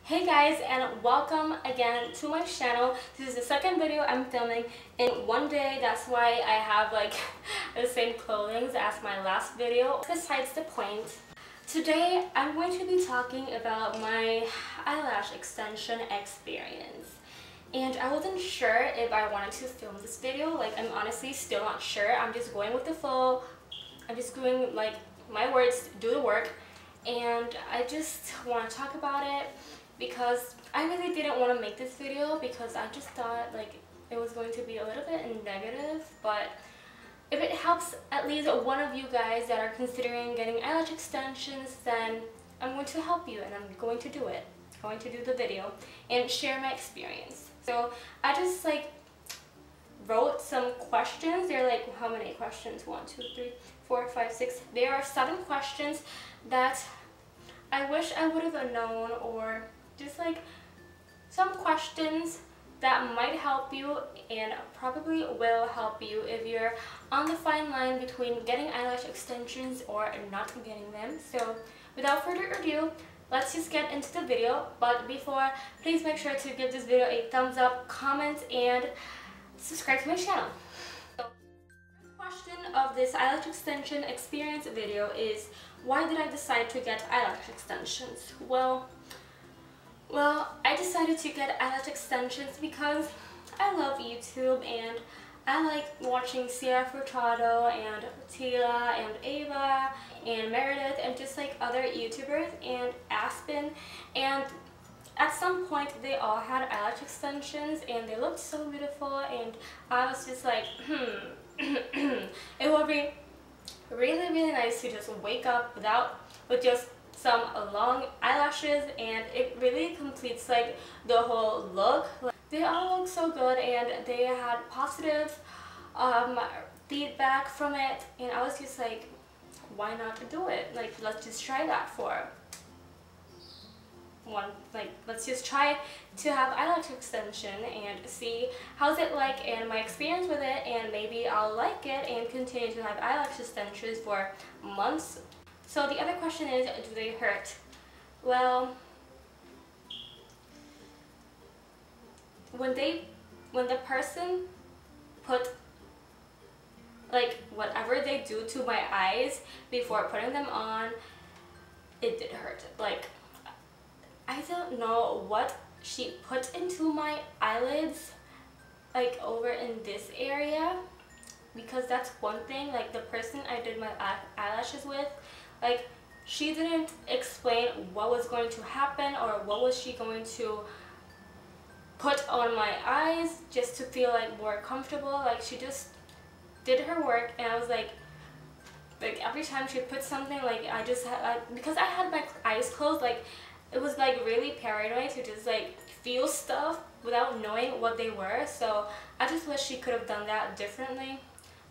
Hey guys, and welcome again to my channel. This is the second video I'm filming in one day. That's why I have like the same clothing as my last video. Besides the point, today I'm going to be talking about my eyelash extension experience. And I wasn't sure if I wanted to film this video. Like, I'm honestly still not sure. I'm just going with the flow. I'm just doing like my words, do the work. And I just want to talk about it because I really didn't want to make this video because I just thought like it was going to be a little bit negative, but if it helps at least one of you guys that are considering getting eyelash extensions, then I'm going to help you and I'm going to do it. I'm going to do the video and share my experience. So I just like wrote some questions. They're like, how many questions? 1, 2, 3, 4, 5, 6. There are 7 questions that I wish I would have known, or just like some questions that might help you and probably will help you if you're on the fine line between getting eyelash extensions or not getting them. So without further ado, let's just get into the video. But before, please make sure to give this video a thumbs up, comment, and subscribe to my channel. So, the first question of this eyelash extension experience video is, why did I decide to get eyelash extensions? Well, I decided to get eyelash extensions because I love YouTube and I like watching Sierra Furtado and Tila and Ava and Meredith and just like other YouTubers and Aspen, and at some point they all had eyelash extensions and they looked so beautiful, and I was just like, it would be really nice to just wake up with just some long eyelashes, and it really completes like the whole look. They all look so good and they had positive feedback from it, and I was just like, why not do it? Like, let's just try that for one, like let's just try to have eyelash extension and see how's it like and my experience with it, and maybe I'll like it and continue to have eyelash extensions for months. So the other question is, do they hurt? Well, when the person put like whatever they do to my eyes before putting them on, it did hurt. Like, I don't know what she put into my eyelids, like over in this area, because that's one thing. Like, the person I did my eyelashes with, like, she didn't explain what was going to happen or what was she going to put on my eyes just to feel like more comfortable. Like, she just did her work, and I was like every time she put something, like I just had, because I had my eyes closed, like it was like really paranoid to just like feel stuff without knowing what they were. So I just wish she could have done that differently.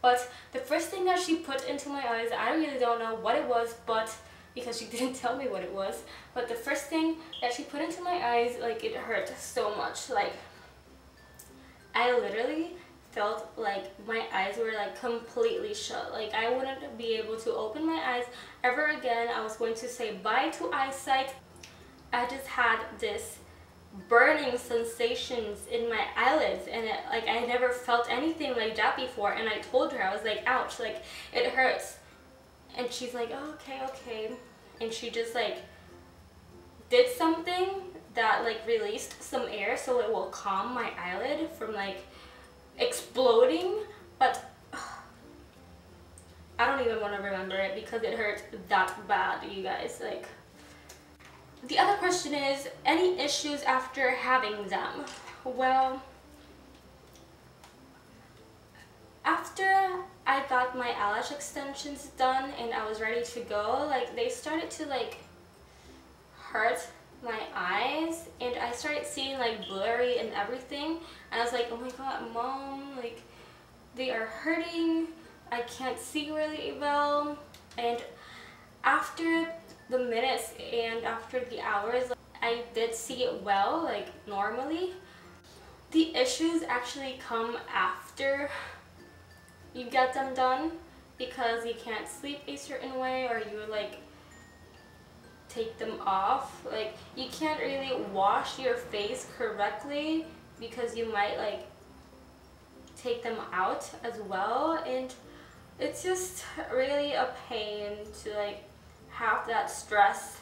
But the first thing that she put into my eyes, I really don't know what it was, but because she didn't tell me what it was, but the first thing that she put into my eyes, like, it hurt so much. Like, I literally felt like my eyes were like completely shut. Like, I wouldn't be able to open my eyes ever again. I was going to say bye to eyesight. I just had this burning sensations in my eyelids, and like I never felt anything like that before. And I told her, I was like, ouch, like it hurts. And she's like, oh, okay. And she just like did something that like released some air so it will calm my eyelid from like exploding. But I don't even want to remember it because it hurt that bad, you guys. Like, the other question is, any issues after having them? Well, after I got my eyelash extensions done and I was ready to go, like, they started to like hurt my eyes, and I started seeing like blurry and everything, and I was like, oh my god, Mom, like they are hurting, I can't see really well. And after the minutes and after the hours, I did see it well, like normally. The issues actually come after you get them done, because you can't sleep a certain way, or you like take them off. Like, you can't really wash your face correctly because you might like take them out as well, and it's just really a pain to like have that stress,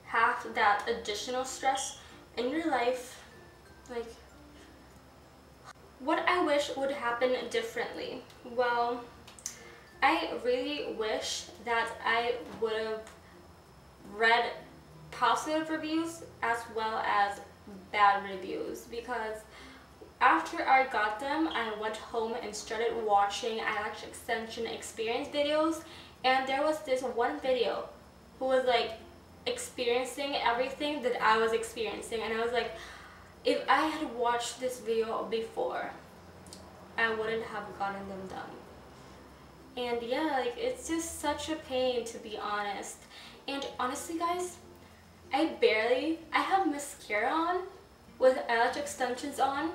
have that additional stress in your life. Like, what I wish would happen differently. Well, I really wish that I would have read positive reviews as well as bad reviews, because after I got them, I went home and started watching eyelash extension experience videos, and there was this one video who was like experiencing everything that I was experiencing, and I was like, if I had watched this video before, I wouldn't have gotten them done. And yeah, like, it's just such a pain, to be honest. And honestly guys, I have mascara on with eyelash extensions on,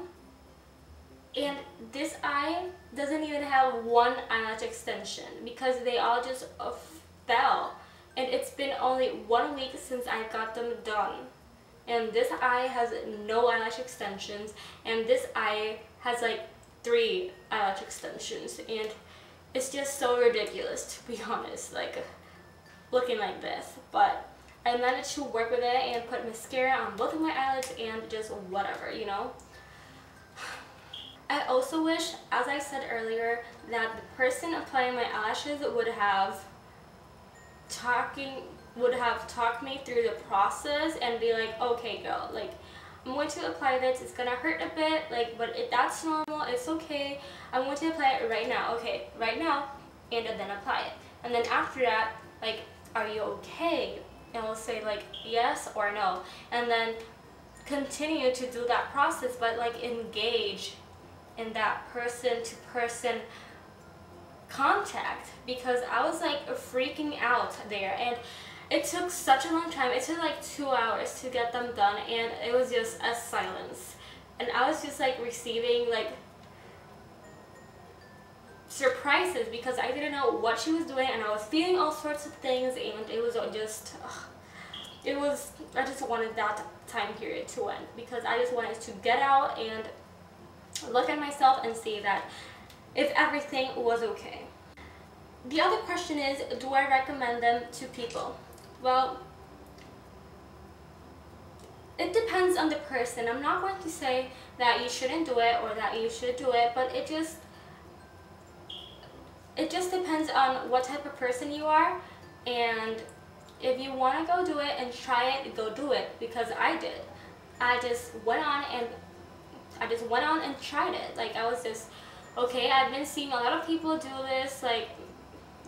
and this eye doesn't even have one eyelash extension because they all just fell. And it's been only 1 week since I got them done. And this eye has no eyelash extensions, and this eye has like 3 eyelash extensions, and it's just so ridiculous, to be honest, like looking like this. But I managed to work with it and put mascara on both of my eyelids and just whatever, you know. I also wish, as I said earlier, that the person applying my eyelashes would have talked me through the process and be like, okay girl, like, I'm going to apply this, it's gonna hurt a bit, like, but that's normal, it's okay, I'm going to apply it right now, okay, right now, and then apply it. And then after that, like, are you okay? And I'll say like yes or no, and then continue to do that process, but like engage in that person-to-person contact, because I was like freaking out there, and it took such a long time. It took like 2 hours to get them done, and it was just a silence, and I was just like receiving like surprises because I didn't know what she was doing, and I was feeling all sorts of things, and it was just I just wanted that time period to end, because I just wanted to get out and look at myself and see that if everything was okay. The other question is, do I recommend them to people? Well, it depends on the person. I'm not going to say that you shouldn't do it or that you should do it, but it just depends on what type of person you are, and if you want to go do it and try it, go do it, because I did. I just went on and tried it. Like, I was just, okay, I've been seeing a lot of people do this, like,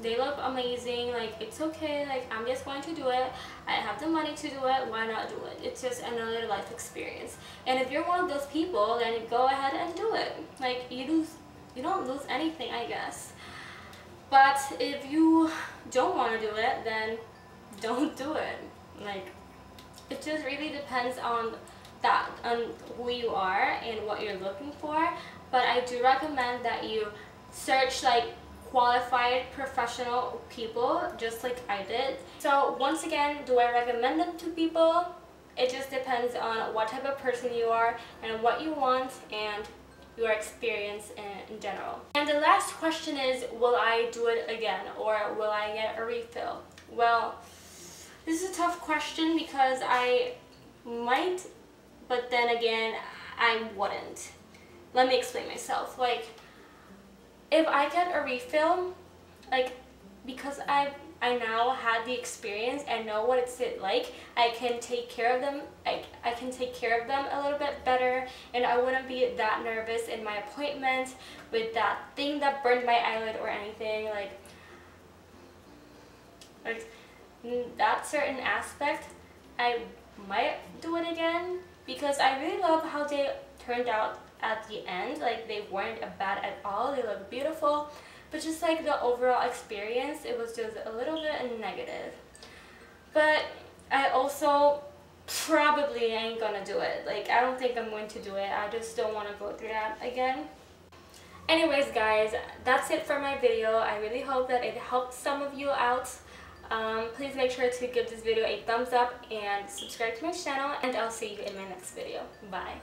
they look amazing, like, it's okay, like, I'm just going to do it. I have the money to do it, why not do it? It's just another life experience. And if you're one of those people, then go ahead and do it. Like, you don't lose anything, I guess. But if you don't want to do it, then don't do it. Like, it just really depends on who you are and what you're looking for. But I do recommend that you search like qualified professional people, just like I did. So once again, do I recommend them to people? It just depends on what type of person you are and what you want and your experience in general. And the last question is, will I do it again, or will I get a refill? Well, this is a tough question because I might, but then again, I wouldn't. Let me explain myself. Like, if I get a refill, like, because I now had the experience and know what it's like, I can take care of them. I can take care of them a little bit better, and I wouldn't be that nervous in my appointment with that thing that burned my eyelid or anything. Like that certain aspect, I might do it again, because I really love how they turned out at the end. Like, they weren't bad at all, they look beautiful, but just like the overall experience, it was just a little bit negative. But I also probably ain't gonna do it. Like, I don't think I'm going to do it. I just don't want to go through that again. Anyways guys, that's it for my video. I really hope that it helped some of you out. Please make sure to give this video a thumbs up and subscribe to my channel, and I'll see you in my next video. Bye.